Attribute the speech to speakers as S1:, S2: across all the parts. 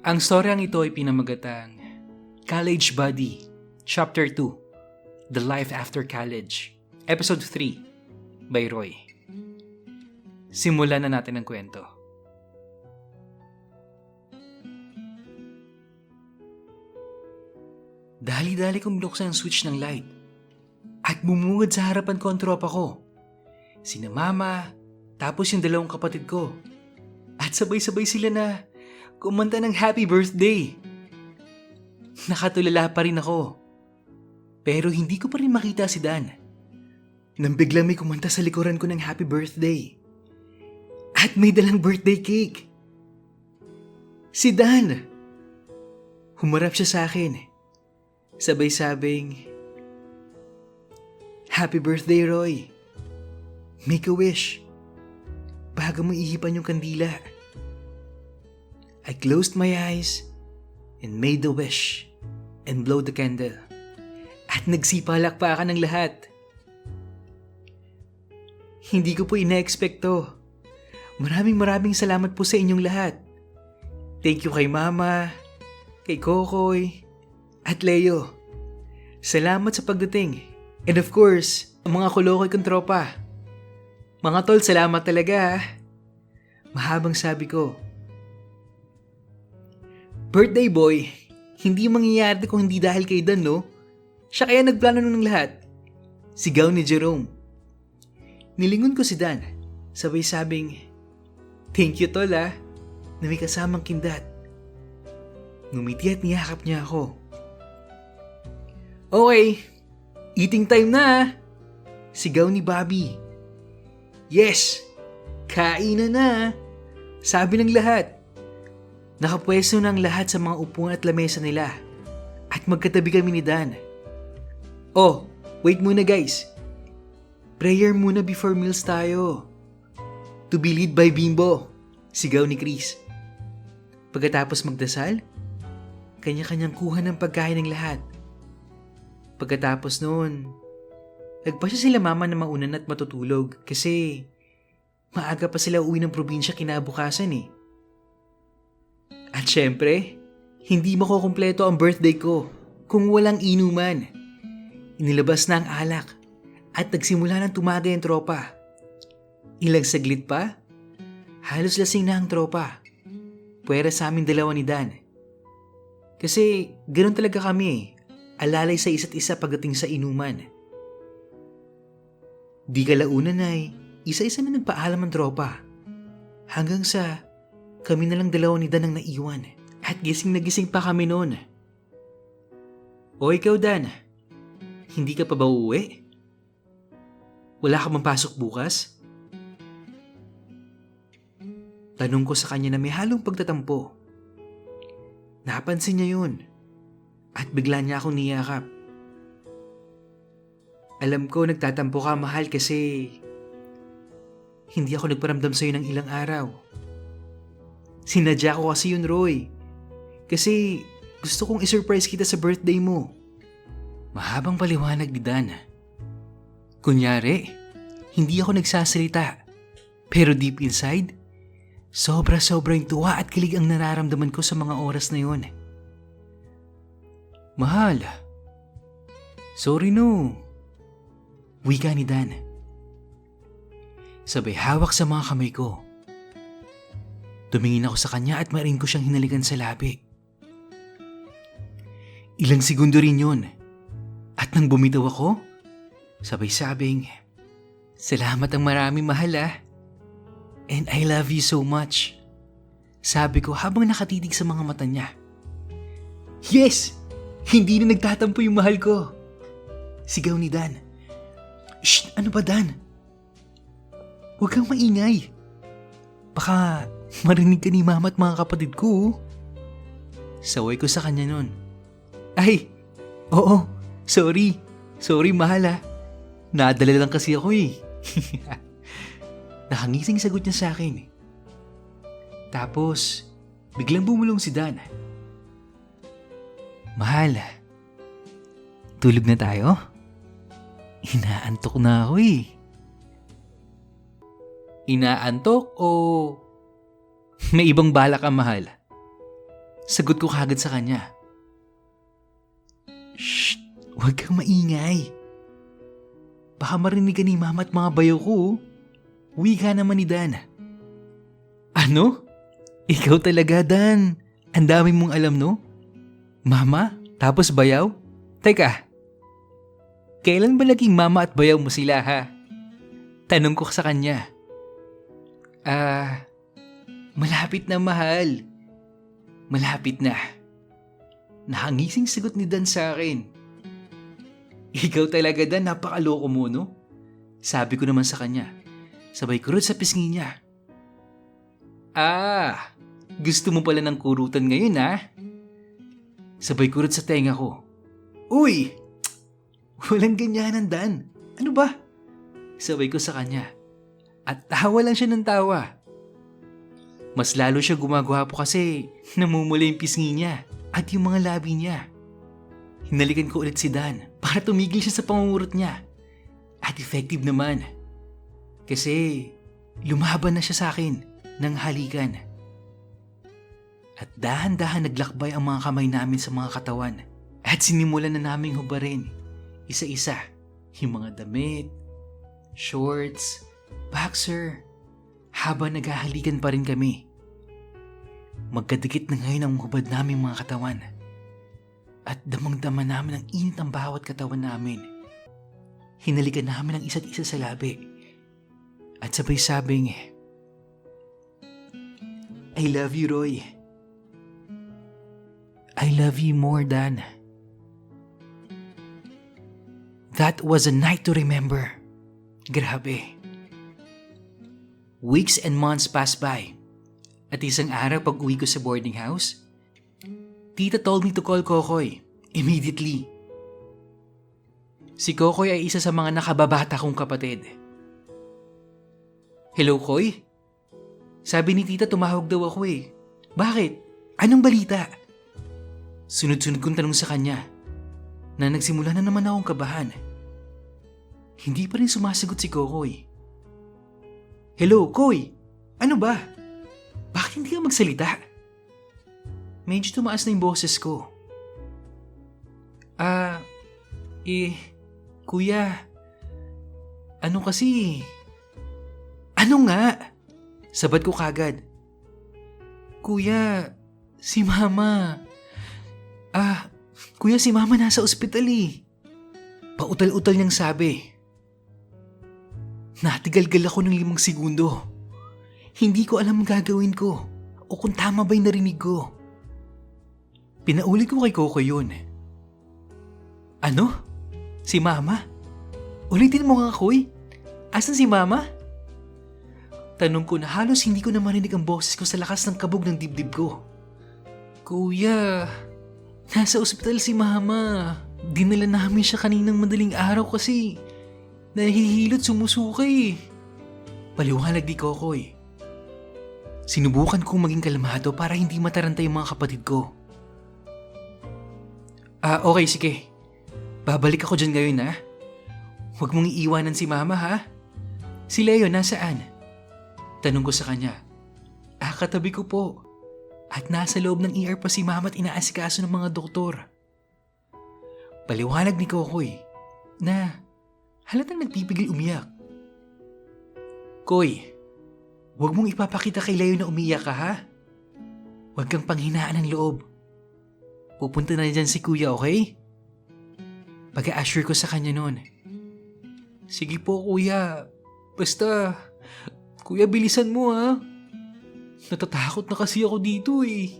S1: Ang storyang ito ay pinamagatang College Buddy, Chapter 2, The Life After College, Episode 3, by Roy. Simulan na natin ang kwento. Dali-dali kong binuksan ang switch ng light at bumungad sa harapan ko ang tropa ko. Sina mama, tapos yung dalawang kapatid ko. At sabay-sabay sila na kumanta ng happy birthday. Nakatulala pa rin ako. Pero hindi ko pa rin makita si Dan. Nang biglang may kumanta sa likuran ko ng happy birthday. At may dalang birthday cake. Si Dan! Humarap siya sa akin. Sabay-sabing, "Happy birthday, Roy. Make a wish. Bago mo ihipan yung kandila." I closed my eyes and made the wish and blow the candle. At nagsipalakpakan ng lahat. Hindi ko po ina-expect to. Maraming salamat po sa inyong lahat. Thank you kay Mama, kay Kokoy, at Leo. Salamat sa pagdating. And of course, ang mga kulokoy kong tropa. Mga tol, salamat talaga. Mahabang sabi ko. Birthday boy, hindi mangyayari kung hindi dahil kay Dan, no? Siya kaya nagplano ng lahat. Sigaw ni Jerome. Nilingon ko si Dan. Sabay sabing, "Thank you tol na may kasamang kindat." Ngumiti at niyakap niya ako. "Okay, eating time na!" Sigaw ni Bobby. "Yes, kainan na!" Sabi ng lahat. Nakapwesto na ang lahat sa mga upuan at lamesa nila. At magkatabi kami ni Dan. "Oh, wait muna guys. Prayer muna before meals tayo. To be led by Bimbo." Sigaw ni Chris. Pagkatapos magdasal, kanya-kanyang kuha ng pagkain ng lahat. Pagkatapos noon, nagpasya sila mama na maunan at matutulog kasi maaga pa sila uwi ng probinsya kinabukasan eh. At syempre, hindi makukumpleto ang birthday ko kung walang inuman. Inilabas na ang alak at nagsimula ng tumagay ang tropa. Ilang saglit pa, halos lasing na ang tropa. Puwera sa aming dalawa ni Dan. Kasi ganoon talaga kami eh. Alalay sa isa't isa pagdating sa inuman. Di kalaunan ay isa-isa na nagpaalam ang tropa. Hanggang sa kami na lang dalawa ni Dan ang naiwan. At gising na gising pa kami noon. "O ikaw Dan, hindi ka pa ba uuwi? Wala ka bang pasok bukas?" Tanong ko sa kanya na may halong pagtatampo. Napansin niya yun. At bigla niya akong niyakap. "Alam ko nagtatampo ka mahal kasi hindi ako nagparamdam sa'yo ng ilang araw. Sinadya ko kasi yun Roy. Kasi gusto kong isurprise kita sa birthday mo." Mahabang paliwanag ni Dan. Kunyari, hindi ako nagsasalita. Pero deep inside, sobra-sobrang tuwa at kilig ang nararamdaman ko sa mga oras na yun. "Mahal, sorry no." Wika ni Dan. Sabay hawak sa mga kamay ko. Tumingin ako sa kanya at marin ko siyang hinalikan sa labi. Ilang segundo rin yun. At nang bumitaw ako, sabay sabing, "Salamat ang marami mahal ah. And I love you so much." Sabi ko habang nakatitig sa mga mata niya. "Yes! Hindi na nagtatampo yung mahal ko." Sigaw ni Dan. "Shh! Ano ba Dan? Huwag kang maingay. Baka marinig ka ni mama at mga kapatid ko." Saway ko sa kanya nun. "Ay, oo. Sorry. Sorry mahal ah. Nadala lang kasi ako eh." Nakangising sagot niya sa akin. Tapos, biglang bumulong si Dan. "Mahal, tulog na tayo? Inaantok na ako eh." Inaantok o may ibang balak ang mahal? Sagot ko kagad sa kanya. Shh! Huwag kang maingay. Baka marinig ka ni mama at mga bayaw ko. Uwi ka naman ni Dan. Ano? Ikaw talaga, Dan. Ang dami mong alam, no? Mama? Tapos bayaw? Teka, kailan ba naging mama at bayaw mo sila, ha? Tanong ko sa kanya. Malapit na, mahal. Malapit na. Nakangising sagot ni Dan sa akin. Ikaw talaga, Dan, napakaloko mo, no? Sabi ko naman sa kanya. Sabay kurot sa pisngi niya. Gusto mo pala ng kurutan ngayon, ha? Sabay kurot sa tenga ko. Uy! Walang ganyanan, Dan. Ano ba? Sabay ko sa kanya. At tawa lang siya ng tawa. Mas lalo siya gumagwapo kasi namumula yung pisngi niya at yung mga labi niya. Hinalikan ko ulit si Dan para tumigil siya sa pangungurot niya. At effective naman. Kasi lumaban na siya sa akin ng halikan. At dahan-dahan naglakbay ang mga kamay namin sa mga katawan. At sinimulan na naming hubarin, isa-isa, yung mga damit, shorts, boxer, habang naghahalikan pa rin kami. Magkadikit na ngayon ang hubad naming mga katawan. At damang-dama namin ang init ng bawat katawan namin. Hinalikan namin ang isa't isa sa labi. At sabay-sabing, I love you, Roy. I love you more, Dan. That was a night to remember. Grabe. Weeks and months passed by. At isang araw pag uwi ko sa boarding house, Tita told me to call Kokoy immediately. Si Kokoy ay isa sa mga nakababata kong kapatid. Hello, Koy? Sabi ni Tita tumawag daw ako eh. Bakit? Anong balita? Sunod-sunod kong tanong sa kanya na nagsimula na naman akong kabahan. Hindi pa rin sumasagot si Kokoy. Hello, Koy? Ano ba? Bakit hindi ka magsalita? Medyo tumaas na yung boses ko. Kuya, ano kasi? Ano nga? Sabat ko kagad. Kuya, si Mama. Kuya, si Mama nasa ospital eh. Pautal-utal niyang sabi. Natigalgal ako ng 5 segundo. Hindi ko alam ang gagawin ko o kung tama ba yung narinig ko. Pinaulit ko kay Coco yun. Ano? Si Mama? Ulitin mo nga, Koy. Asan si Mama? Tanong ko na halos hindi ko na marinig ang boses ko sa lakas ng kabog ng dibdib ko. Kuya, nasa ospital si Mama. Dinala namin siya kaninang madaling araw kasi nahihilot sumusuka eh. Paliwanag ni Kokoy. Sinubukan kong maging kalmado para hindi mataranta yung mga kapatid ko. Okay, sige. Babalik ako dyan ngayon, ha? Huwag mong iiwanan si Mama, ha? Si Leo, nasaan? Tanong ko sa kanya. Katabi ko po. At nasa loob ng ER pa si Mama at inaasikaso ng mga doktor. Paliwanag ni Kokoy na halatang nagpipigil umiyak. Koy, huwag mong ipapakita kay Leo na umiyak ka, ha? Huwag kang panghinaan ng loob. Pupunta na dyan si Kuya, okay? Pag-a-assure ko sa kanya noon. Sige po, Kuya. Basta, Kuya, bilisan mo, ha? Natatakot na kasi ako dito, eh.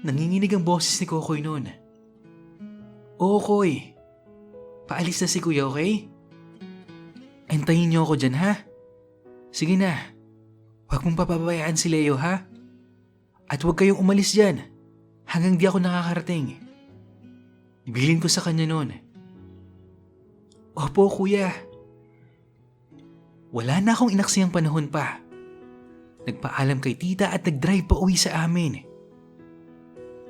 S1: Nanginginig ang boses ni Kokoy noon. Oo, Koy. Paalis na si Kuya, okay? Antayin niyo ako dyan, ha? Sige na. Huwag mong papabayaan si Leo, ha? At huwag kayong umalis dyan hanggang di ako nakakarating. Ibilin ko sa kanya noon. Opo, Kuya. Wala na akong inaksiyang panahon pa. Nagpaalam kay Tita at nag-drive pa uwi sa amin.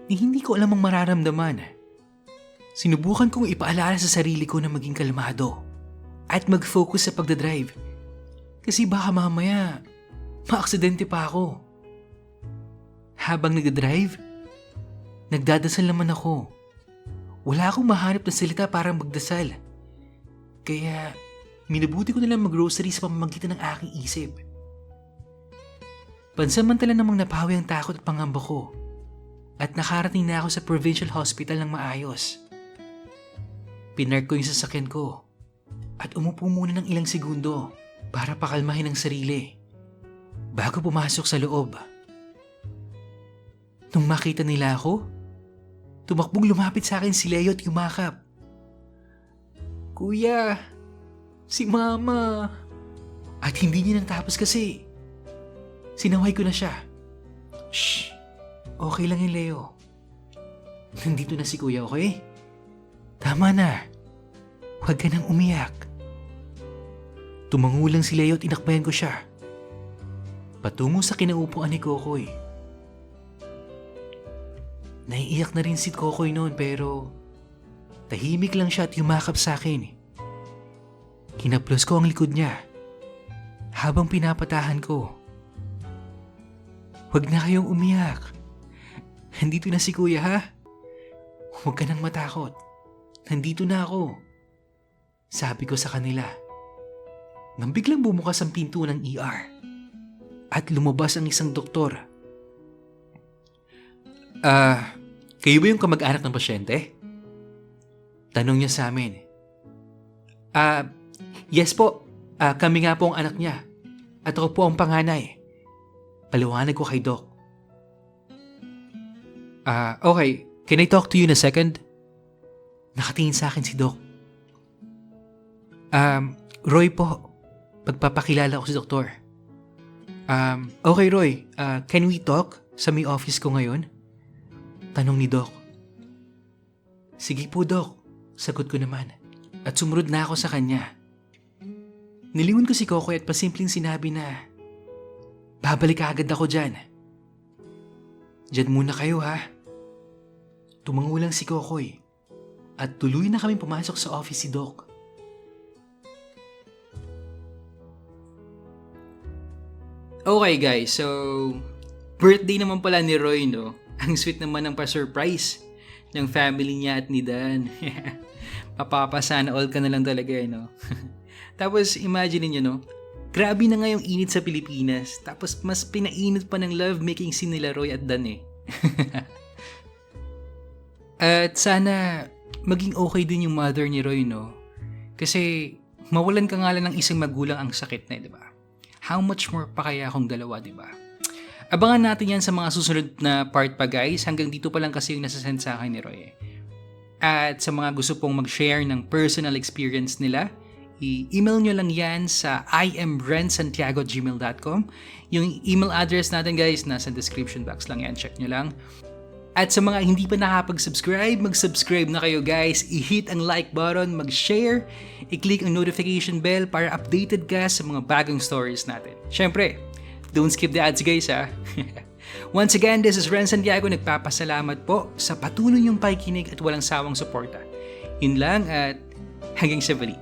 S1: Hindi ko alam ang mararamdaman. Sinubukan kong ipaalala sa sarili ko na maging kalmado at mag-focus sa pagdadrive. Kasi baka mamaya, maaksidente pa ako. habang nagdadrive, nagdadasal naman ako. Wala akong mahanap na salita para magdasal. Kaya minabuti ko na lang mag-grocery sa pamamagitan ng aking isip. Pansamantala namang napawi ang takot at pangamba ko at nakarating na ako sa provincial hospital ng maayos. Pinark ko yung sasakyan ko at umupo muna ng ilang segundo para pakalmahin ang sarili bago pumasok sa loob. Nung makita nila ako, tumakbong lumapit sa akin si Leo at yumakap. "Kuya, si Mama." At hindi niya natapos kasi. Sinaway ko na siya. "Shh, okay lang yun, Leo. Nandito na si Kuya, okay? Tama na. Huwag ka nang umiyak." Tumango lang si Leo at inakbayan ko siya patungo sa kinaupuan ni Kokoy. Naiiyak na rin si Kokoy noon pero tahimik lang siya at yumakap sa akin. Kinaplos ko ang likod niya habang pinapatahan ko. "Huwag na kayong umiyak. Nandito na si Kuya, ha? Huwag ka nang matakot. Nandito na ako," sabi ko sa kanila. Nang biglang bumukas ang pinto ng ER at lumabas ang isang doktor. Kayo ba yung kamag-anak ng pasyente?" Tanong niya sa amin. Yes po. Kami nga po ang anak niya. At ako po ang panganay." Paliwanag ko kay Doc. Okay. Can I talk to you in a second?" Nakatingin sa akin si Doc. Roy po. Pagpapakilala ko si Doktor. Okay Roy. Can we talk sa may office ko ngayon?" Tanong ni Doc. "Sige po Doc." Sagot ko naman. At sumunod na ako sa kanya. Nilingon ko si Kokoy at pasimpleng sinabi na, "Babalik agad ako dyan. Diyan muna kayo ha." Tumango lang si Kokoy at tuloy na kami pumasok sa office si Doc. Okay guys, so birthday naman pala ni Roy, no? Ang sweet naman ng pa-surprise ng family niya at ni Dan. Mapapasana all ka na lang talaga, no? Tapos imagine niyo, no? Grabe na nga yung init sa Pilipinas. Tapos mas pinainit pa ng lovemaking scene nila Roy at Dan eh. At sana maging okay din yung mother ni Roy, no? Kasi mawalan ka nga lang ng isang magulang ang sakit na, di ba? How much more pa kaya kung dalawa, di ba? Abangan natin yan sa mga susunod na part pa guys. Hanggang dito pa lang kasi yung nasasend sa akin ni Roy eh. At sa mga gusto pong mag-share ng personal experience nila, i-email nyo lang yan sa imrensantiago@gmail.com. Yung email address natin guys, nasa description box lang yan. Check nyo lang. At sa mga hindi pa nakapag-subscribe, mag-subscribe na kayo guys. I-hit ang like button, mag-share, i-click ang notification bell para updated ka sa mga bagong stories natin. Syempre, don't skip the ads guys ha. Once again, this is Ren Santiago. Nagpapasalamat po sa patuloy niyong pakikinig at walang sawang suporta. Yun lang at hanggang sa bali.